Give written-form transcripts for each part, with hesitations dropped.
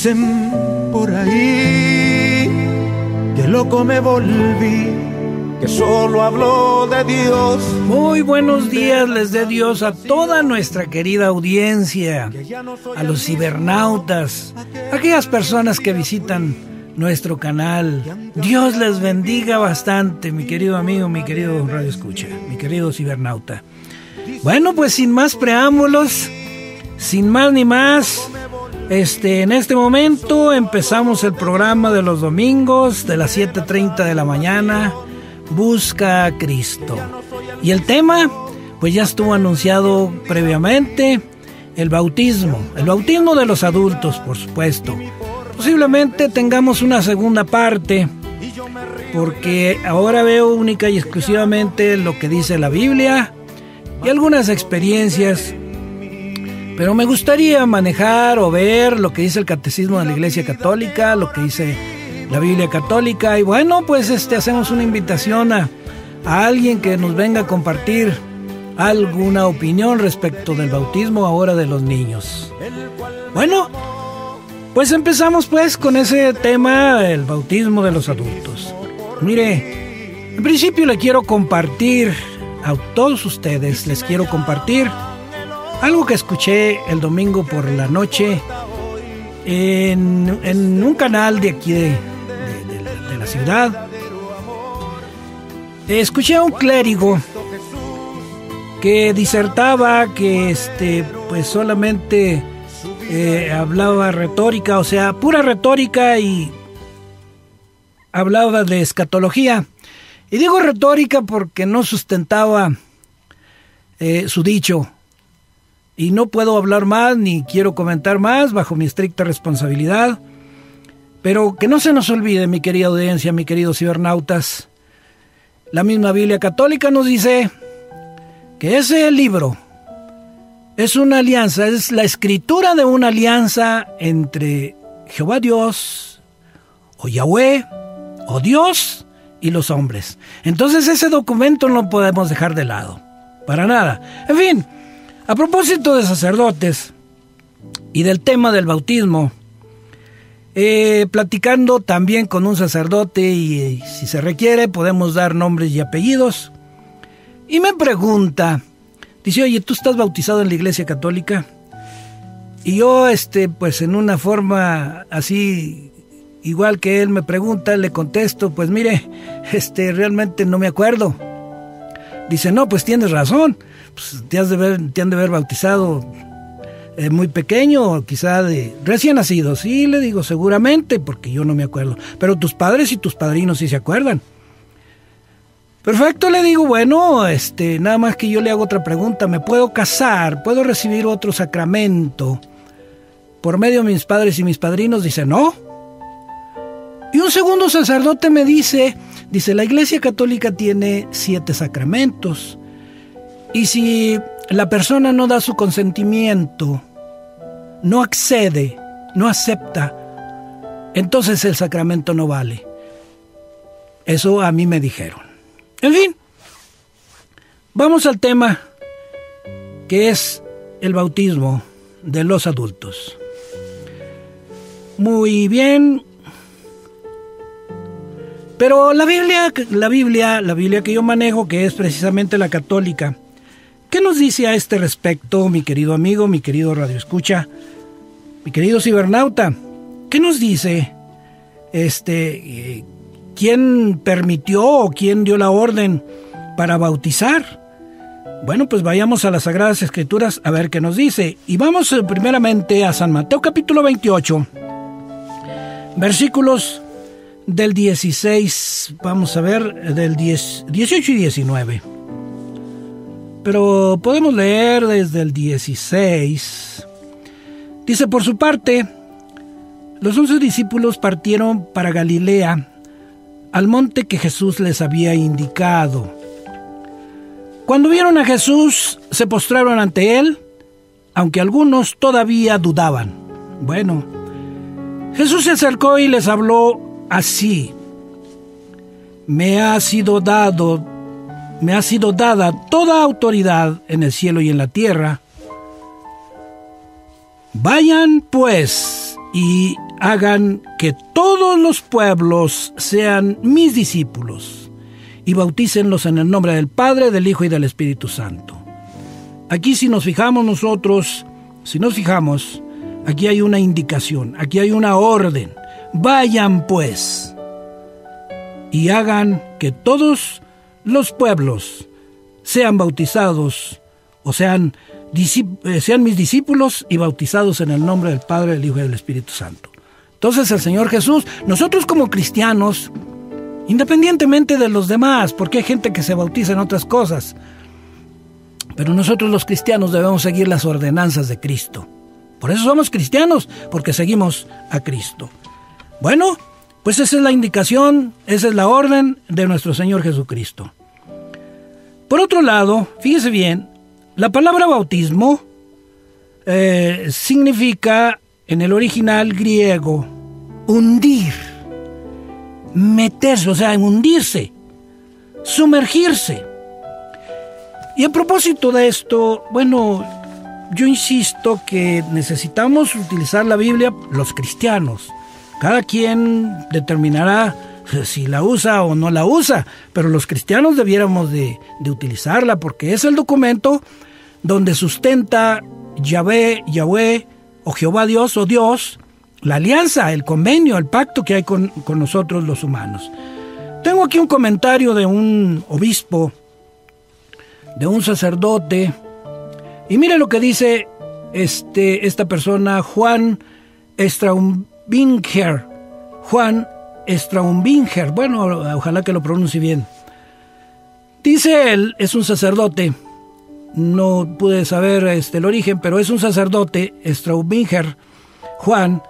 Dicen por ahí que loco me volví, que solo hablo de Dios. Muy buenos días les dé Dios a toda nuestra querida audiencia, a los cibernautas, a aquellas personas que visitan nuestro canal. Dios les bendiga bastante, mi querido amigo, mi querido Radio Escucha, mi querido cibernauta. Bueno, pues sin más preámbulos, sin más ni más, en este momento empezamos el programa de los domingos de las 7:30 de la mañana, Busca a Cristo. Y el tema, pues ya estuvo anunciado previamente, el bautismo de los adultos, por supuesto. Posiblemente tengamos una segunda parte, porque ahora veo única y exclusivamente lo que dice la Biblia y algunas experiencias, pero me gustaría manejar o ver lo que dice el Catecismo de la Iglesia Católica, lo que dice la Biblia Católica, y bueno, pues hacemos una invitación a alguien que nos venga a compartir alguna opinión respecto del bautismo ahora de los niños. Bueno, pues empezamos pues con ese tema, el bautismo de los adultos. Mire, en principio le quiero compartir a todos ustedes, les quiero compartir algo que escuché el domingo por la noche en un canal de aquí de la ciudad. Escuché a un clérigo que disertaba que pues solamente hablaba retórica, o sea, pura retórica, y hablaba de escatología. Y digo retórica porque no sustentaba su dicho. Y no puedo hablar más ni quiero comentar más bajo mi estricta responsabilidad. Pero que no se nos olvide, mi querida audiencia, mi queridos cibernautas, la misma Biblia Católica nos dice que ese libro es una alianza, es la escritura de una alianza entre Jehová Dios, o Yahweh, o Dios, y los hombres. Entonces ese documento no lo podemos dejar de lado, para nada. En fin, a propósito de sacerdotes y del tema del bautismo, platicando también con un sacerdote, y si se requiere podemos dar nombres y apellidos, y me pregunta, dice: oye, ¿tú estás bautizado en la Iglesia Católica? Y yo, pues en una forma así, igual que él me pregunta, le contesto: pues mire, realmente no me acuerdo. Dice: no, pues tienes razón, pues te han de ver bautizado muy pequeño, quizá de recién nacido. Sí, le digo, seguramente, porque yo no me acuerdo, pero tus padres y tus padrinos sí se acuerdan. Perfecto, le digo. Bueno, nada más que yo le hago otra pregunta: ¿me puedo casar? ¿Puedo recibir otro sacramento por medio de mis padres y mis padrinos? Dice: no. Y un segundo sacerdote me dice, la Iglesia Católica tiene 7 sacramentos, y si la persona no da su consentimiento, no accede, no acepta, entonces el sacramento no vale. Eso a mí me dijeron. En fin, vamos al tema, que es el bautismo de los adultos. Muy bien. Pero la Biblia que yo manejo, que es precisamente la católica, ¿qué nos dice a este respecto, mi querido amigo, mi querido radioescucha, mi querido cibernauta? ¿Qué nos dice? ¿Quién permitió o quién dio la orden para bautizar? Bueno, pues vayamos a las Sagradas Escrituras a ver qué nos dice. Y vamos primeramente a San Mateo capítulo 28, versículos del 16, vamos a ver, del 18 y 19. Pero podemos leer desde el 16. Dice: por su parte, los 11 discípulos partieron para Galilea, al monte que Jesús les había indicado. Cuando vieron a Jesús, se postraron ante él, aunque algunos todavía dudaban. Bueno, Jesús se acercó y les habló así: me ha sido dada toda autoridad en el cielo y en la tierra. Vayan pues y hagan que todos los pueblos sean mis discípulos y bautícenlos en el nombre del Padre, del Hijo y del Espíritu Santo. Aquí si nos fijamos nosotros, aquí hay una indicación, aquí hay una orden. Vayan pues y hagan que todos los pueblos sean bautizados o sean mis discípulos y bautizados en el nombre del Padre, del Hijo y del Espíritu Santo. Entonces el Señor Jesús, nosotros como cristianos, independientemente de los demás, porque hay gente que se bautiza en otras cosas, pero nosotros los cristianos debemos seguir las ordenanzas de Cristo. Por eso somos cristianos, porque seguimos a Cristo. Bueno, pues esa es la indicación, esa es la orden de nuestro Señor Jesucristo. Por otro lado, fíjese bien, la palabra bautismo significa en el original griego hundir, meterse, o sea, hundirse, sumergirse. Y a propósito de esto, bueno, yo insisto que necesitamos utilizar la Biblia los cristianos. Cada quien determinará si la usa o no la usa, pero los cristianos debiéramos de utilizarla porque es el documento donde sustenta Yahvé o Jehová Dios o Dios, la alianza, el convenio, el pacto que hay con nosotros los humanos. Tengo aquí un comentario de un obispo, de un sacerdote, y mire lo que dice esta persona, Juan Straumbinger, bueno, ojalá que lo pronuncie bien. Dice él, es un sacerdote, no pude saber el origen, pero es un sacerdote, Straumbinger, Juan,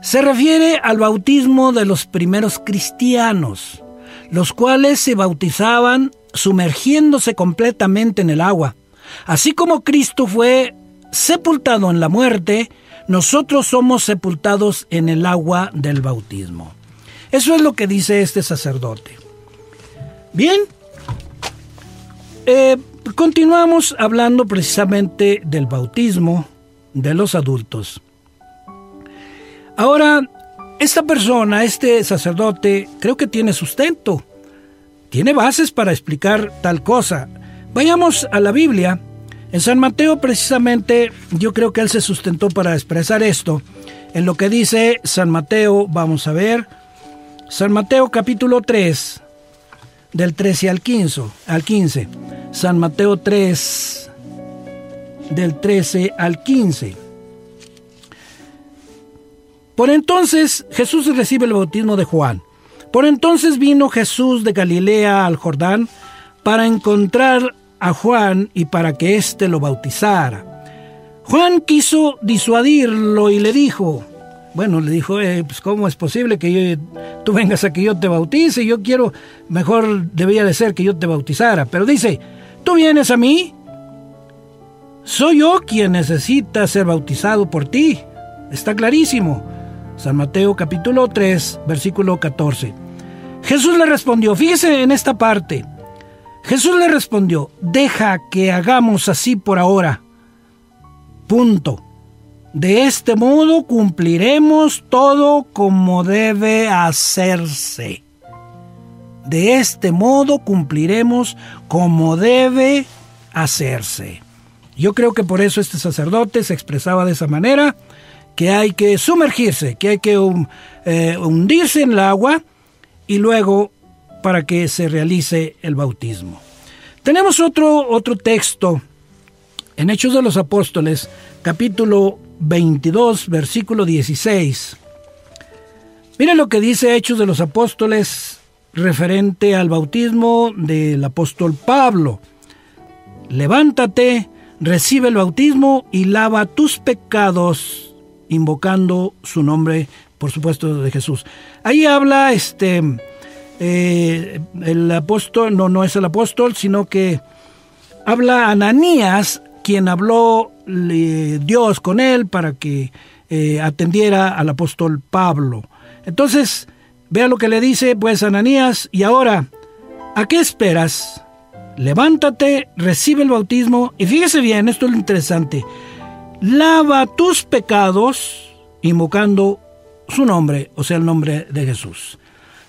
se refiere al bautismo de los primeros cristianos, los cuales se bautizaban sumergiéndose completamente en el agua. Así como Cristo fue sepultado en la muerte, nosotros somos sepultados en el agua del bautismo. Eso es lo que dice este sacerdote. Bien, continuamos hablando precisamente del bautismo de los adultos. Ahora, esta persona, este sacerdote, creo que tiene sustento, tiene bases para explicar tal cosa. Vayamos a la Biblia. En San Mateo, precisamente, yo creo que él se sustentó para expresar esto. En lo que dice San Mateo, vamos a ver. San Mateo capítulo 3, del 13 al 15. San Mateo 3, del 13 al 15. Por entonces Jesús recibe el bautismo de Juan. Por entonces vino Jesús de Galilea al Jordán para encontrar a Juan y para que éste lo bautizara. Juan quiso disuadirlo y le dijo, pues ¿cómo es posible que tú vengas a que yo te bautice? Yo quiero, mejor debía de ser que yo te bautizara. Pero dice, ¿tú vienes a mí? Soy yo quien necesita ser bautizado por ti. Está clarísimo. San Mateo capítulo 3, versículo 14. Jesús le respondió, fíjese en esta parte. Jesús le respondió, deja que hagamos así por ahora. Punto. De este modo cumpliremos todo como debe hacerse. De este modo cumpliremos como debe hacerse. Yo creo que por eso este sacerdote se expresaba de esa manera, que hay que sumergirse, que hay que hundirse en el agua y luego para que se realice el bautismo. Tenemos otro texto en Hechos de los Apóstoles, capítulo 22, versículo 16. Mira lo que dice Hechos de los Apóstoles referente al bautismo del apóstol Pablo. Levántate, recibe el bautismo y lava tus pecados, invocando su nombre, por supuesto, de Jesús. Ahí habla el apóstol, no es el apóstol, sino que habla Ananías, quien habló Dios con él para que atendiera al apóstol Pablo. Entonces, vea lo que le dice, pues, Ananías, y ahora, ¿a qué esperas? Levántate, recibe el bautismo, y fíjese bien, esto es lo interesante, lava tus pecados, invocando su nombre, o sea, el nombre de Jesús.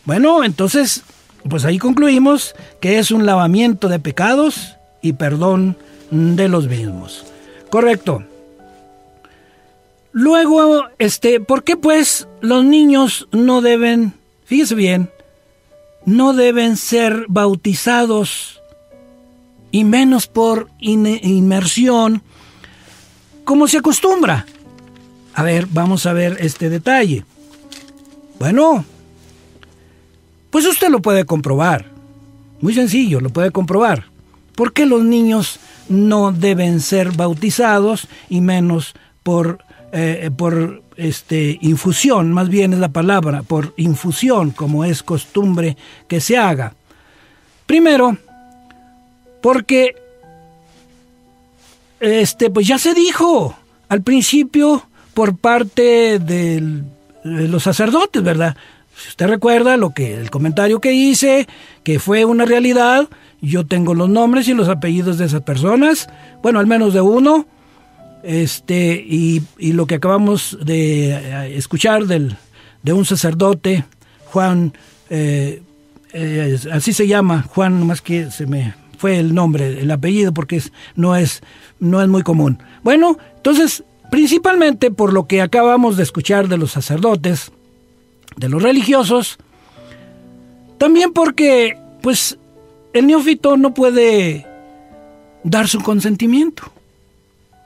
Bueno, entonces, pues ahí concluimos que es un lavamiento de pecados y perdón de los mismos. Correcto. Luego, ¿por qué pues los niños no deben, fíjese bien, no deben ser bautizados y menos por inmersión como se acostumbra? A ver, vamos a ver este detalle. Bueno, pues usted lo puede comprobar. Muy sencillo, lo puede comprobar. ¿Por qué los niños no deben ser bautizados y menos por infusión? Más bien es la palabra, por infusión, como es costumbre que se haga. Primero, porque pues ya se dijo al principio por parte de los sacerdotes, ¿verdad? Si usted recuerda el comentario que hice, que fue una realidad, yo tengo los nombres y los apellidos de esas personas, bueno, al menos de uno, y lo que acabamos de escuchar de un sacerdote, Juan, así se llama, Juan, más que se me fue el nombre, el apellido, porque no es muy común. Bueno, entonces, principalmente por lo que acabamos de escuchar de los sacerdotes, de los religiosos, también porque, pues, el neófito no puede dar su consentimiento.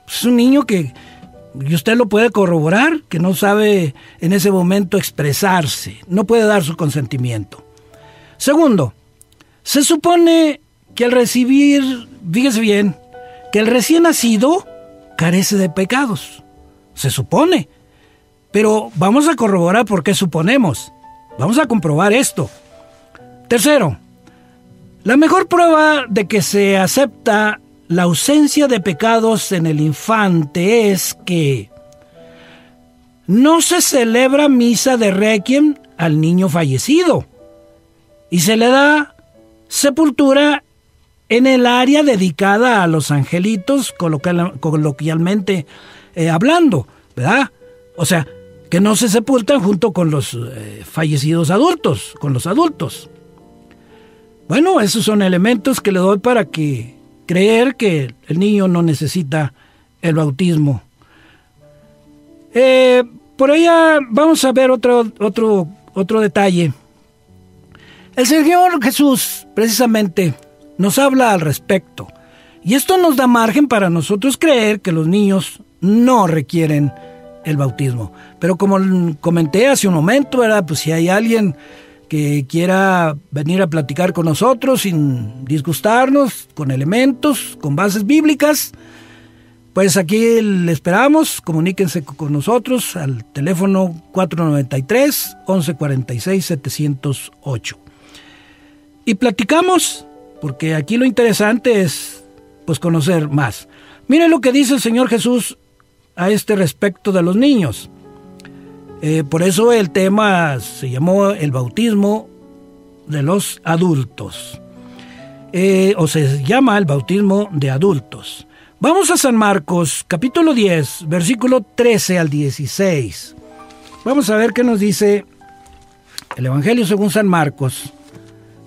Es un niño y usted lo puede corroborar, que no sabe en ese momento expresarse, no puede dar su consentimiento. Segundo, se supone que al recibir, fíjese bien, que el recién nacido carece de pecados. Se supone. Pero vamos a corroborar por qué suponemos. Vamos a comprobar esto. Tercero, la mejor prueba de que se acepta la ausencia de pecados en el infante es que no se celebra misa de requiem al niño fallecido y se le da sepultura en el área dedicada a los angelitos, coloquialmente hablando, ¿verdad? O sea, que no se sepultan junto con los fallecidos adultos, con los adultos. Bueno, esos son elementos que le doy para creer que el niño no necesita el bautismo. Por allá vamos a ver otro detalle. El Señor Jesús, precisamente, nos habla al respecto. Y esto nos da margen para nosotros creer que los niños no requieren el bautismo. Pero como comenté hace un momento, ¿verdad? Pues si hay alguien que quiera venir a platicar con nosotros sin disgustarnos, con elementos, con bases bíblicas, pues aquí le esperamos. Comuníquense con nosotros al teléfono 493-1146-708. Y platicamos, porque aquí lo interesante es pues conocer más. Miren lo que dice el Señor Jesús a este respecto de los niños. Por eso el tema se llamó el bautismo de los adultos. O se llama el bautismo de adultos. Vamos a San Marcos, capítulo 10, versículo 13 al 16. Vamos a ver qué nos dice el Evangelio según San Marcos.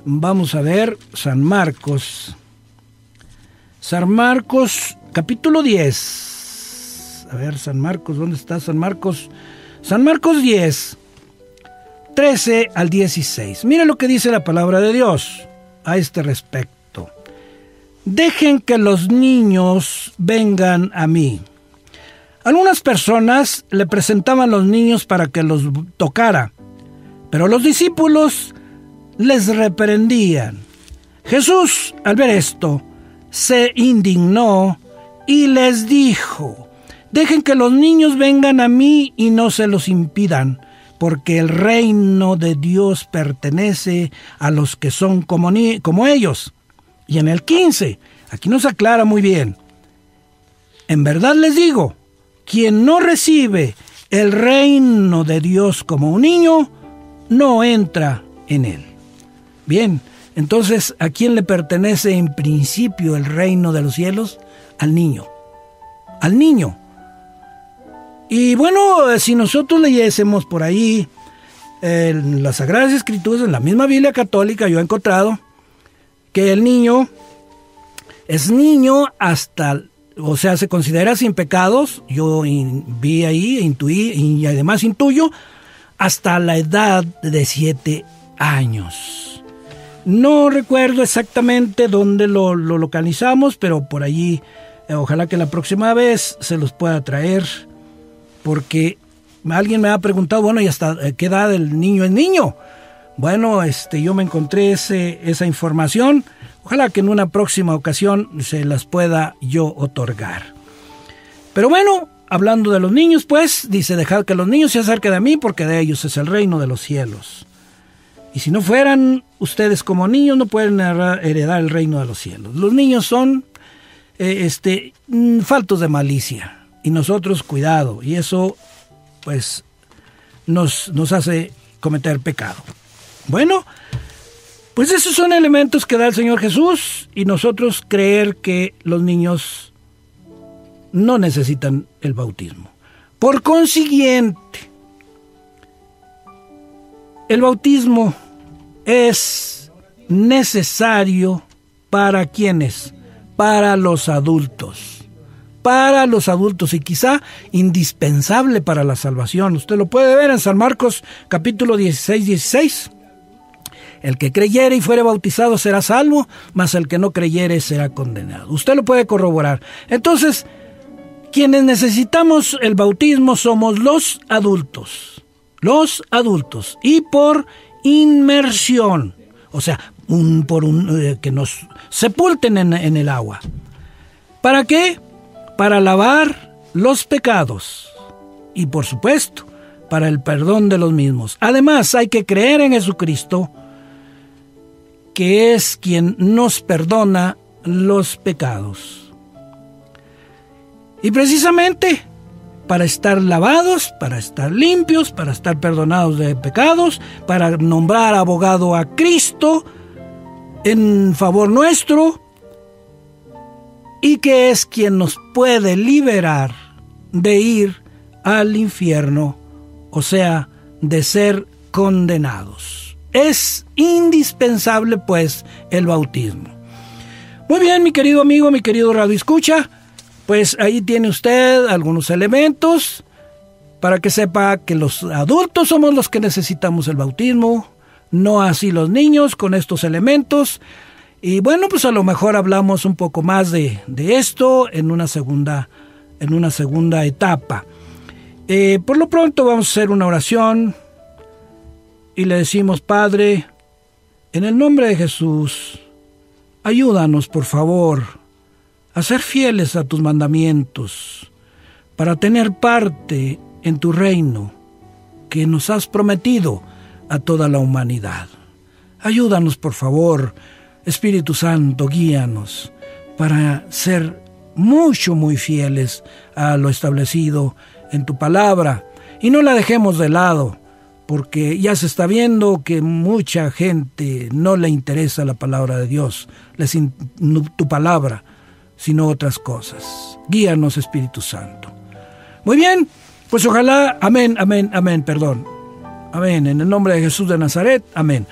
Vamos a ver San Marcos. San Marcos, capítulo 10. A ver, San Marcos, ¿dónde está San Marcos? San Marcos 10, 13 al 16. Mira lo que dice la palabra de Dios a este respecto. Dejen que los niños vengan a mí. Algunas personas le presentaban los niños para que los tocara, pero los discípulos les reprendían. Jesús, al ver esto, se indignó y les dijo: dejen que los niños vengan a mí y no se los impidan, porque el reino de Dios pertenece a los que son como ellos. Y en el 15, aquí nos aclara muy bien: en verdad les digo, quien no recibe el reino de Dios como un niño, no entra en él. Bien, entonces, ¿a quién le pertenece en principio el reino de los cielos? Al niño. Al niño. Y bueno, si nosotros leyésemos por ahí en las Sagradas Escrituras, en la misma Biblia católica, yo he encontrado que el niño es niño hasta, o sea, se considera sin pecados. Yo vi ahí, intuí y además intuyo hasta la edad de 7 años. No recuerdo exactamente dónde lo localizamos, pero por allí, ojalá que la próxima vez se los pueda traer, porque alguien me ha preguntado, bueno, ¿y hasta qué edad el niño es niño? Bueno, yo me encontré esa información. Ojalá que en una próxima ocasión se las pueda yo otorgar. Pero bueno, hablando de los niños, pues, dice, dejad que los niños se acerquen a mí, porque de ellos es el reino de los cielos. Y si no fueran ustedes como niños, no pueden heredar el reino de los cielos. Los niños son faltos de malicia. Y nosotros, cuidado. Y eso, pues, nos hace cometer pecado. Bueno, pues esos son elementos que da el Señor Jesús, y nosotros creer que los niños no necesitan el bautismo. Por consiguiente, el bautismo es necesario para ¿quiénes? Para los adultos. Para los adultos, y quizá indispensable para la salvación. Usted lo puede ver en San Marcos capítulo 16. El que creyere y fuere bautizado será salvo, mas el que no creyere será condenado. Usted lo puede corroborar. Entonces, quienes necesitamos el bautismo somos los adultos. Los adultos. Y por inmersión. O sea, que nos sepulten en el agua. ¿Para qué? Para lavar los pecados. Y por supuesto, para el perdón de los mismos. Además, hay que creer en Jesucristo, que es quien nos perdona los pecados. Y precisamente para estar lavados, para estar limpios, para estar perdonados de pecados, para nombrar abogado a Cristo en favor nuestro, y que es quien nos puede liberar de ir al infierno, o sea, de ser condenados. Es indispensable, pues, el bautismo. Muy bien, mi querido amigo, mi querido radioescucha, pues ahí tiene usted algunos elementos para que sepa que los adultos somos los que necesitamos el bautismo, no así los niños, con estos elementos. Y bueno, pues a lo mejor hablamos un poco más de esto en una segunda etapa. Por lo pronto vamos a hacer una oración y le decimos: Padre, en el nombre de Jesús, ayúdanos por favor a ser fieles a tus mandamientos, para tener parte en tu reino que nos has prometido a toda la humanidad. Ayúdanos por favor, Espíritu Santo, guíanos para ser muy fieles a lo establecido en tu palabra, y no la dejemos de lado, porque ya se está viendo que mucha gente no le interesa la palabra de Dios, tu palabra, sino otras cosas. Guíanos, Espíritu Santo. Muy bien, pues ojalá, amén, en el nombre de Jesús de Nazaret, amén.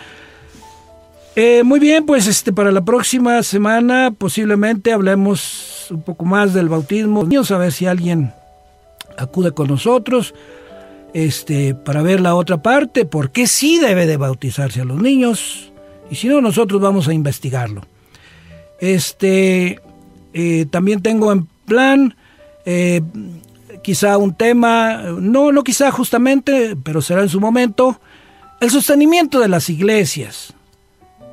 Muy bien, pues para la próxima semana posiblemente hablemos un poco más del bautismo. A ver si alguien acude con nosotros para ver la otra parte, por qué sí debe de bautizarse a los niños, y si no, nosotros vamos a investigarlo. También tengo en plan quizá un tema, no quizá justamente, pero será en su momento, el sostenimiento de las iglesias.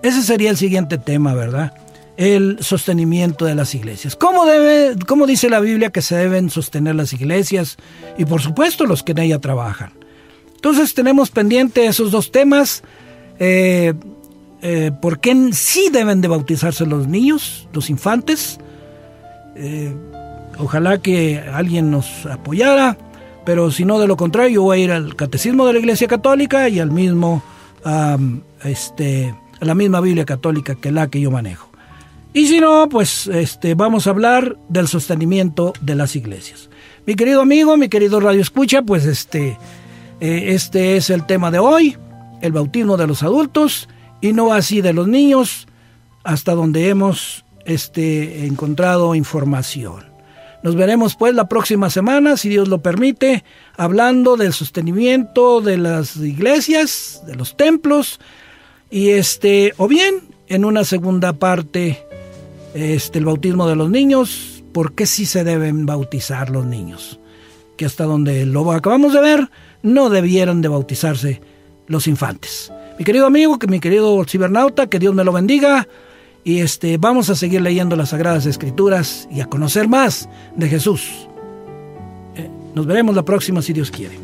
Ese sería el siguiente tema, ¿verdad? El sostenimiento de las iglesias. ¿Cómo dice la Biblia que se deben sostener las iglesias? Y por supuesto los que en ella trabajan. Entonces tenemos pendiente esos dos temas. ¿Por qué sí deben de bautizarse los niños, los infantes? Ojalá que alguien nos apoyara, pero si no, de lo contrario, yo voy a ir al Catecismo de la Iglesia Católica y al mismo a la misma Biblia católica que la que yo manejo. Y si no, pues vamos a hablar del sostenimiento de las iglesias. Mi querido amigo, mi querido Radio Escucha, pues este es el tema de hoy, el bautismo de los adultos y no así de los niños, hasta donde hemos encontrado información. Nos veremos pues la próxima semana, si Dios lo permite, hablando del sostenimiento de las iglesias, de los templos, y o bien en una segunda parte, el bautismo de los niños, por qué sí se deben bautizar los niños, que hasta donde lo acabamos de ver, no debieran de bautizarse los infantes. Mi querido amigo, mi querido cibernauta, que Dios me lo bendiga. Y vamos a seguir leyendo las Sagradas Escrituras y a conocer más de Jesús. Nos veremos la próxima si Dios quiere.